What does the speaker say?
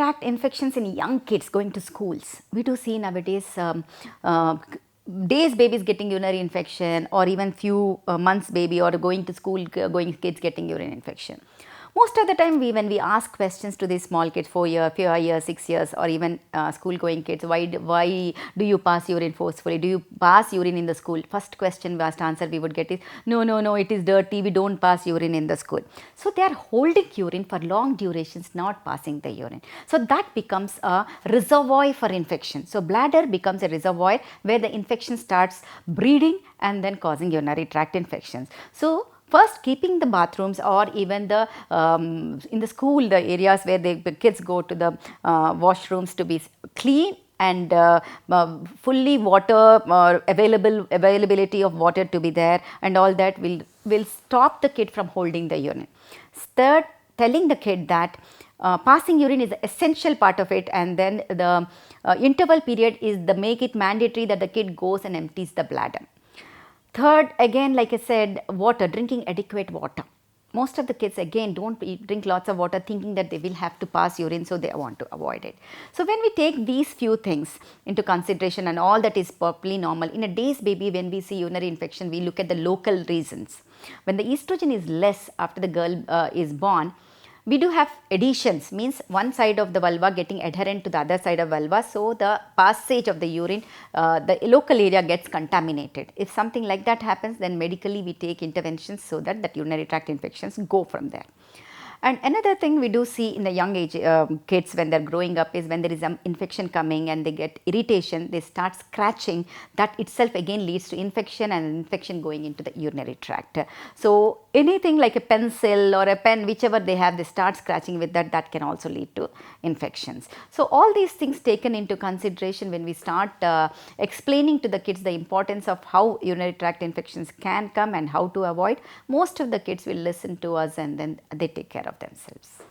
tract infections in young kids going to schools. We do see nowadays days babies getting urinary infection, or even few months baby or going to school going kids getting urine infection. Most of the time when we ask questions to these small kids, 4 years, 6 years, or even school going kids, why do you pass urine forcefully? Do you pass urine in the school? First question, first answer we would get is, no, it is dirty, we don't pass urine in the school. So they are holding urine for long durations, not passing the urine. So that becomes a reservoir for infection. So bladder becomes a reservoir where the infection starts breeding and then causing urinary tract infections. So first, keeping the bathrooms, or even the in the school, the areas where the kids go to the washrooms, to be clean and fully water availability of water to be there, and all that will stop the kid from holding the urine. Third, telling the kid that passing urine is an essential part of it, and then the interval period is the make it mandatory that the kid goes and empties the bladder. Third, again, like I said, water, drinking adequate water. Most of the kids again don't drink lots of water thinking that they will have to pass urine, so they want to avoid it. So when we take these few things into consideration and all that is perfectly normal, in a day's baby when we see urinary infection, we look at the local reasons. When the estrogen is less after the girl is born, we do have adhesions, means one side of the vulva getting adherent to the other side of vulva, so the passage of the urine, the local area gets contaminated. If something like that happens, then medically we take interventions so that urinary tract infections go from there. And another thing we do see in the young age kids when they are growing up is when there is an infection coming and they get irritation, they start scratching. That itself again leads to infection, and infection going into the urinary tract. So anything like a pencil or a pen, whichever they have, they start scratching with that, that can also lead to infections. So all these things taken into consideration when we start explaining to the kids the importance of how urinary tract infections can come and how to avoid, most of the kids will listen to us and then they take care of themselves.